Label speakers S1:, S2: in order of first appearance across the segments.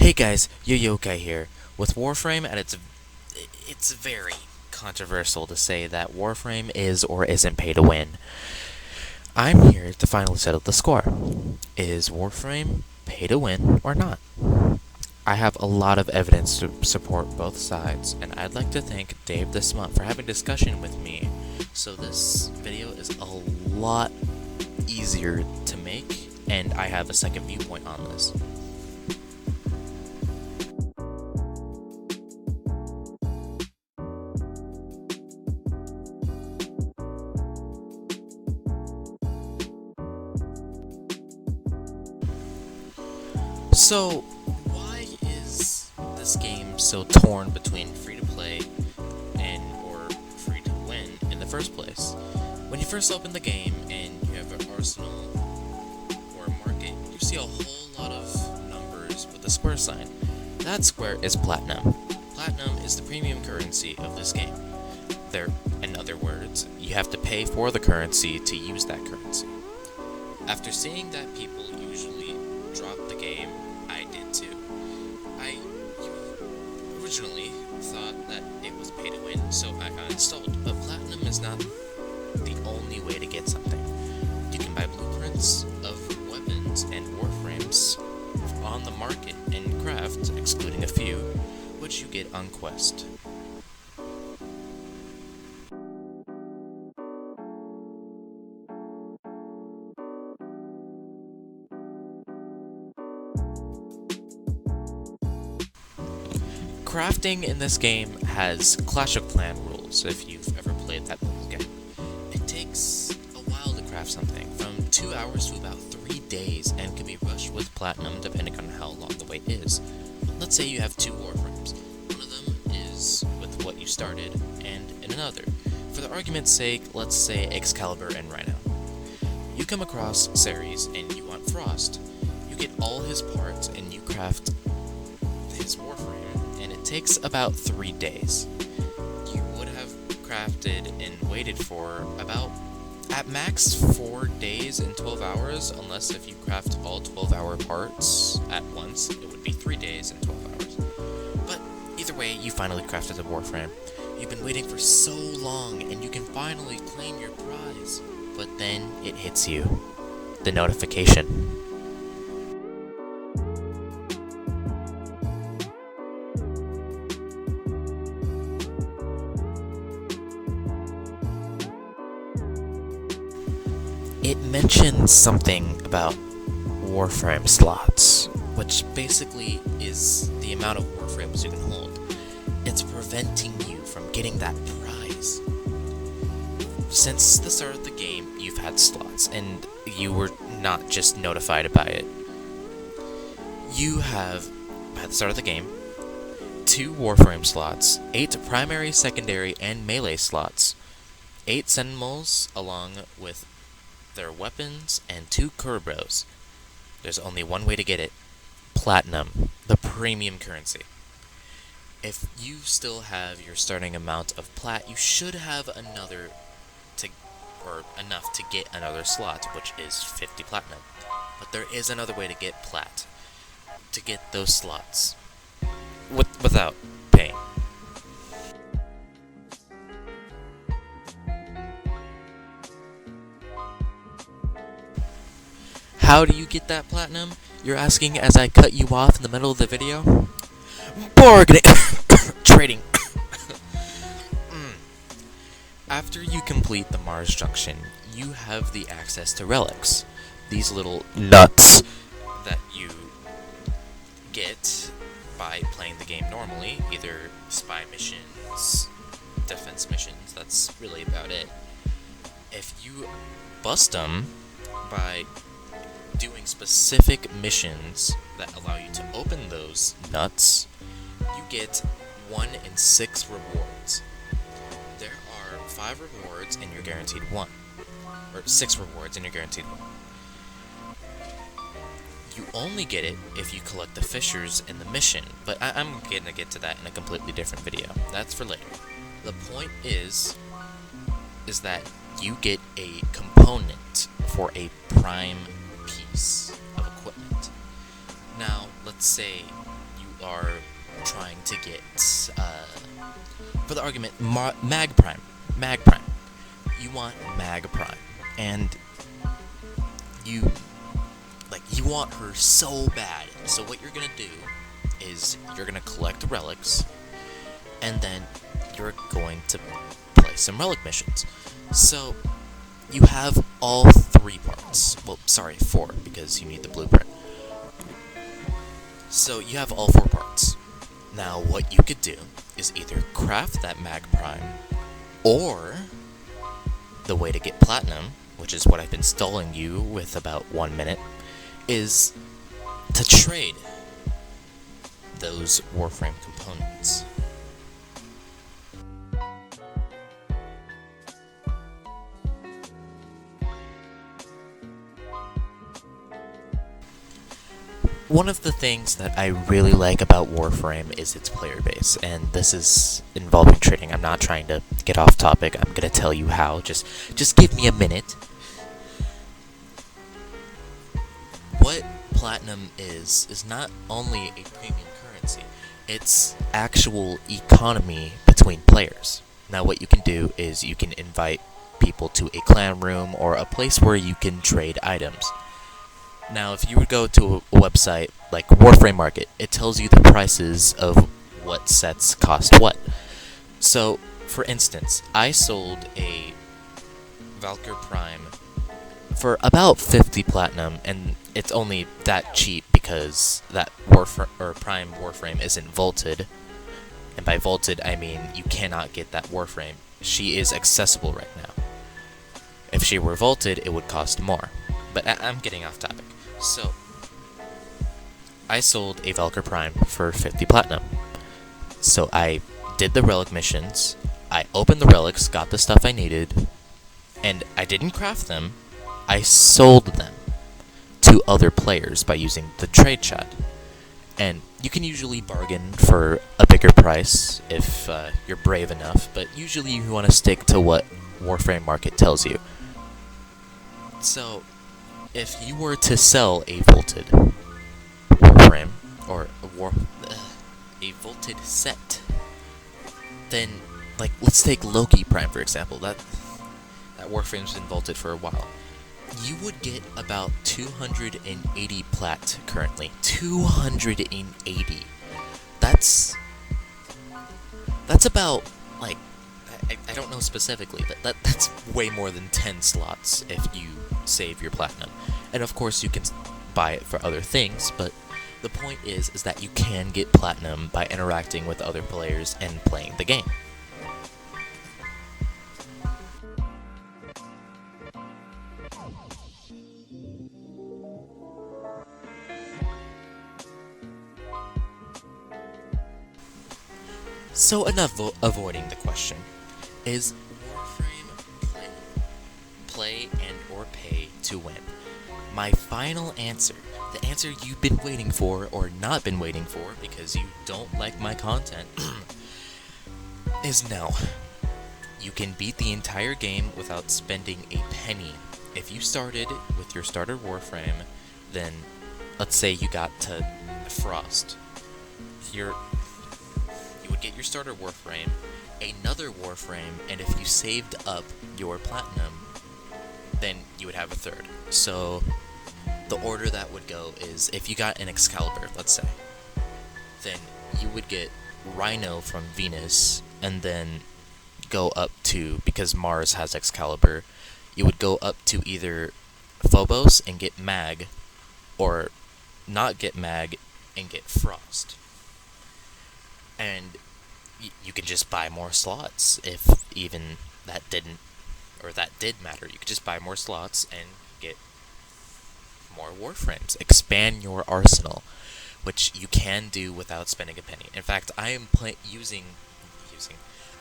S1: Hey guys, Yo-Yokai here. With Warframe, and it's very controversial to say that Warframe is or isn't pay to win. I'm here to finally settle the score. Is Warframe pay to win or not? I have a lot of evidence to support both sides, and I'd like to thank Dave this month for having a discussion with me. So this video is a lot easier to make, and I have a second viewpoint on this. So, why is this game so torn between free-to-play and or free-to-win in the first place? When you first open the game and you have an arsenal or a market, you see a whole lot of numbers with a square sign. That square is platinum. Platinum is the premium currency of this game. In other words, you have to pay for the currency to use that currency. After seeing that people usually drop the game, I did too. I originally thought that it was pay to win, so I uninstalled. But platinum is not the only way to get something. You can buy blueprints of weapons and warframes on the market and craft, excluding a few, which you get on quest. Crafting in this game has Clash of Clans rules, if you've ever played that little game. It takes a while to craft something, from 2 hours to about 3 days, and can be rushed with platinum depending on how long the wait is. Let's say you have 2 warframes. One of them is with what you started, and in another. For the argument's sake, let's say Excalibur and Rhino. You come across Ceres and you want Frost. You get all his parts and you craft his warframe. And it takes about 3 days. You would have crafted and waited for about, at max, 4 days and 12 hours, unless if you craft all 12-hour parts at once, it would be 3 days and 12 hours. But either way, you finally crafted a warframe. You've been waiting for so long, and you can finally claim your prize. But then it hits you. The notification. It mentions something about Warframe slots, which basically is the amount of Warframes you can hold. It's preventing you from getting that prize. Since the start of the game, you've had slots, and you were not just notified about it. You have, by the start of the game, 2 Warframe slots, 8 primary, secondary, and melee slots, 8 Sentinels, along with their weapons, and 2 Kurbos. There's only one way to get it: platinum, the premium currency. If you still have your starting amount of plat, you should have enough to get another slot, which is 50 platinum. But there is another way to get plat, to get those slots, without paying. How do you get that platinum? You're asking as I cut you off in the middle of the video? Bargaining! Trading! After you complete the Mars Junction, you have the access to relics. These little nuts that you get by playing the game normally, either spy missions, defense missions, that's really about it. If you bust them by doing specific missions that allow you to open those nuts, you get 1 in 6 rewards. There are 5 rewards and you're guaranteed 1. Or 6 rewards and you're guaranteed 1. You only get it if you collect the fissures in the mission, but I'm gonna get to that in a completely different video. That's for later. The point is that you get a component for a prime piece of equipment. Now, let's say you are trying to get, for the argument, Mag Prime. Mag Prime. You want Mag Prime. And you, you want her so bad. So what you're gonna do is you're gonna collect relics, and then you're going to play some relic missions. So you have all 3 parts. Well, sorry, 4, because you need the blueprint. So you have all 4 parts. Now what you could do is either craft that Mag Prime, or the way to get platinum, which is what I've been stalling you with about 1 minute, is to trade those Warframe components. One of the things that I really like about Warframe is its player base, and this is involving trading. I'm not trying to get off topic. I'm gonna tell you how. Just give me a minute. What platinum is not only a premium currency, it's actual economy between players. Now what you can do is you can invite people to a clan room or a place where you can trade items. Now, if you would go to a website like Warframe Market, it tells you the prices of what sets cost what. So, for instance, I sold a Valkyr Prime for about 50 platinum, and it's only that cheap because that Prime Warframe isn't vaulted. And by vaulted, I mean you cannot get that Warframe. She is accessible right now. If she were vaulted, it would cost more. But I'm getting off topic. So, I sold a Valkyr Prime for 50 platinum. So I did the relic missions, I opened the relics, got the stuff I needed, and I didn't craft them, I sold them to other players by using the trade chat. And you can usually bargain for a bigger price if you're brave enough, but usually you want to stick to what Warframe Market tells you. So, if you were to sell a vaulted Warframe, or a vaulted set, then, let's take Loki Prime for example. That Warframe's been vaulted for a while. You would get about 280 plat currently. 280. That's about, I don't know specifically, but that's way more than 10 slots if you save your platinum. And of course you can buy it for other things, but the point is that you can get platinum by interacting with other players and playing the game. So enough avoiding the question. Is Warframe play and or pay to win? My final answer, the answer you've been waiting for or not been waiting for because you don't like my content, is no. You can beat the entire game without spending a penny. If you started with your starter Warframe, then let's say you got to Frost. You would get your starter Warframe, another Warframe, and if you saved up your platinum, then you would have a third. So the order that would go is, if you got an Excalibur, let's say, then you would get Rhino from Venus, and then go up to, because Mars has Excalibur, you would go up to either Phobos and get Mag, or not get Mag and get Frost. And you can just buy more slots if even that did matter. You could just buy more slots and get more Warframes. Expand your arsenal, which you can do without spending a penny. In fact, I am playing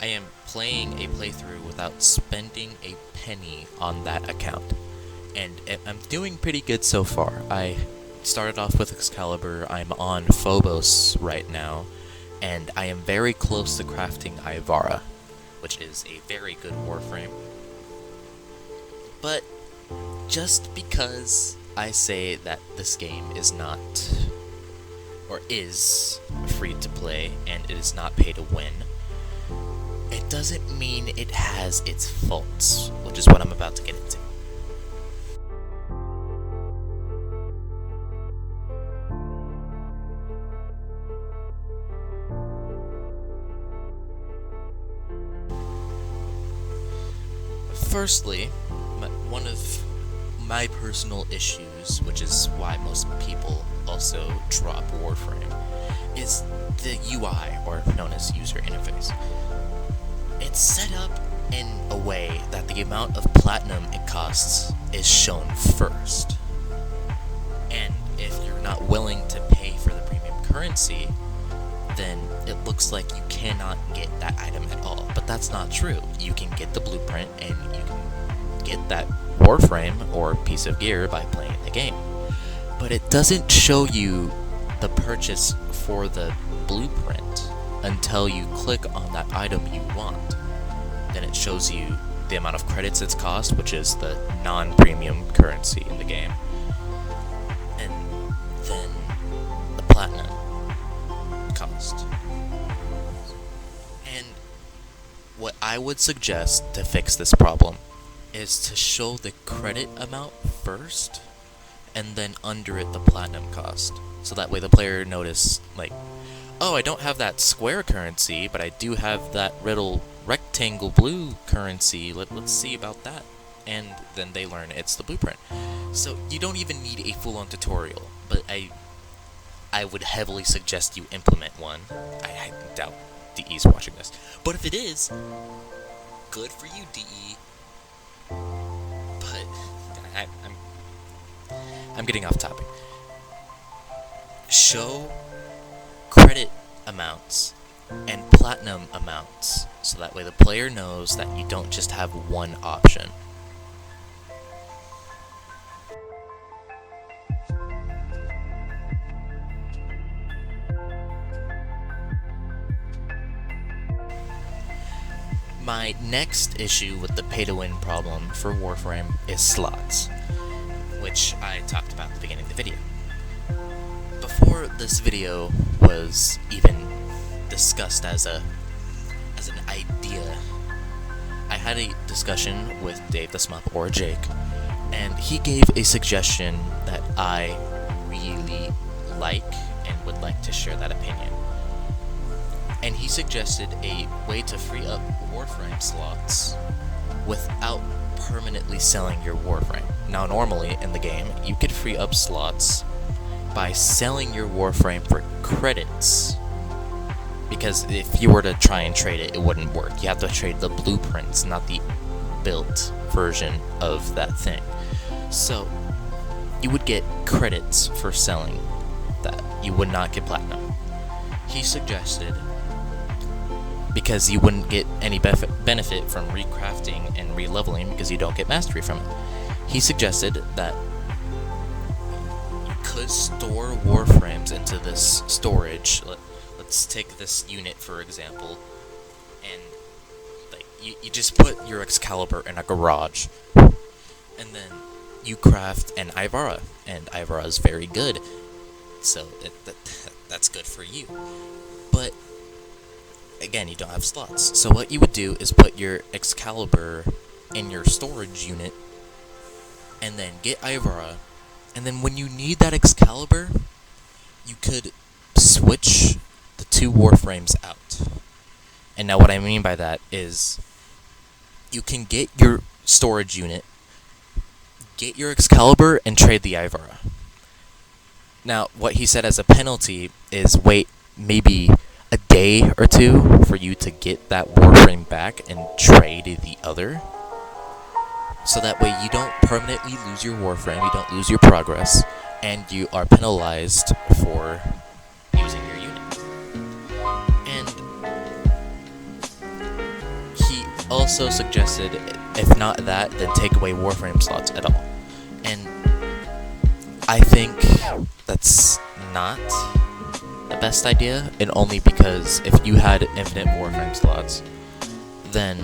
S1: a playthrough without spending a penny on that account, and I'm doing pretty good so far. I started off with Excalibur. I'm on Phobos right now, and I am very close to crafting Ivara, which is a very good Warframe. But just because I say that this game is not, or is free to play, and it is not pay to win, it doesn't mean it has its faults, which is what I'm about to get into. Firstly, one of my personal issues, which is why most people also drop Warframe, is the UI, or known as user interface. It's set up in a way that the amount of platinum it costs is shown first. And if you're not willing to pay for the premium currency, then it looks like you cannot get that item at all. But that's not true. You can get the blueprint and you can get that Warframe or piece of gear by playing the game. But it doesn't show you the purchase for the blueprint until you click on that item you want. Then it shows you the amount of credits it's cost, which is the non-premium currency in the game. And then the platinum cost. And what I would suggest to fix this problem is to show the credit amount first, and then under it the platinum cost. So that way the player notice, like, oh, I don't have that square currency, but I do have that little rectangle blue currency. Let's see about that. And then they learn it's the blueprint. So you don't even need a full-on tutorial, but I would heavily suggest you implement one. I doubt DE's watching this. But if it is, good for you, DE. But I'm getting off topic. Show credit amounts and platinum amounts, so that way the player knows that you don't just have one option. My next issue with the pay-to-win problem for Warframe is slots, which I talked about at the beginning of the video. Before this video was even discussed as an idea, I had a discussion with Dave the Smup, or Jake, and he gave a suggestion that I really like and would like to share that opinion. And he suggested a way to free up Warframe slots without permanently selling your Warframe. Now, normally in the game, you could free up slots by selling your Warframe for credits, because if you were to try and trade it, it wouldn't work. You have to trade the blueprints, not the built version of that thing. So you would get credits for selling that. You would not get platinum. He suggested, because you wouldn't get any benefit from recrafting and releveling because you don't get mastery from it, he suggested that you could store Warframes into this storage. Let's take this unit for example, and like you just put your Excalibur in a garage, and then you craft an Ivara, and Ivara is very good, so that's good for you. But again, you don't have slots. So what you would do is put your Excalibur in your storage unit, and then get Ivara, and then when you need that Excalibur, you could switch the two Warframes out. And now what I mean by that is, you can get your storage unit, get your Excalibur, and trade the Ivara. Now, what he said as a penalty is wait maybe a day or two for you to get that Warframe back and trade the other. So that way you don't permanently lose your Warframe, you don't lose your progress, and you are penalized for using your unit. And he also suggested, if not that, then take away Warframe slots at all. And I think that's not the best idea, and only because if you had infinite Warframe slots, then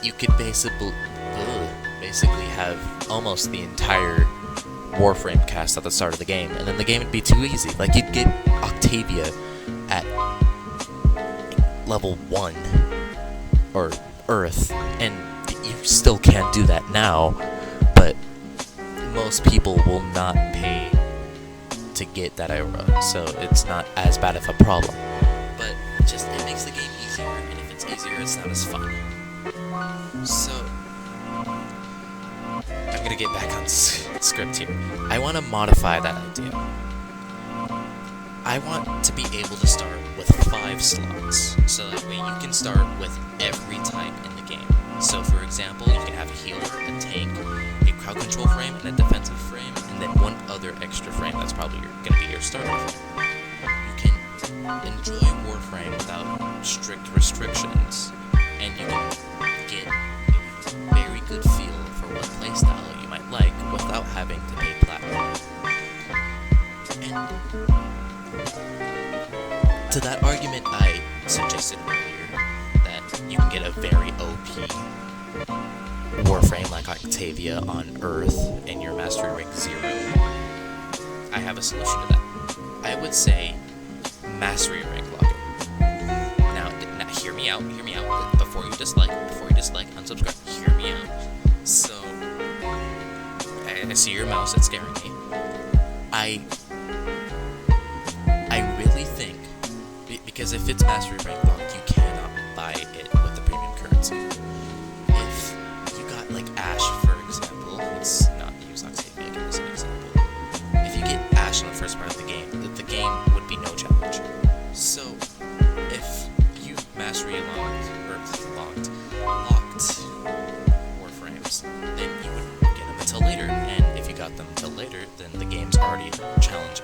S1: you could basically have almost the entire Warframe cast at the start of the game, and then the game would be too easy. Like, you'd get Octavia at level 1, or Earth, and you still can't do that now, but most people will not pay to get that aura, so it's not as bad of a problem. But just, it makes the game easier, and if it's easier, it's not as fun. So, I'm gonna get back on script here. I want to modify that idea. I want to be able to start with 5 slots, so that way you can start with every type in the game. So for example, you can have a healer, a tank, a crowd control frame, and a defensive frame, and then one other extra frame that's probably going to be your starter frame. You can enjoy Warframe without strict restrictions, and you can get a very good feel for what playstyle you might like without having to pay platinum. And to that argument I suggested earlier, that you can get a very OP Warframe like Octavia on Earth in your Mastery Rank 0, I have a solution to that. I would say Mastery Rank locking. Now hear me out, before you dislike, unsubscribe, hear me out. So, I see your mouse, it's scaring me. I really think, because if it's Mastery Rank locked, you cannot buy it with the premium currency. If you got like Ash, for example, let's not use Octavia again as an example. If you get Ash in the first part of the game would be no challenge. So if you Mastery locked Warframes, then you would get them until later, and if you got them until later, then the game's already a challenge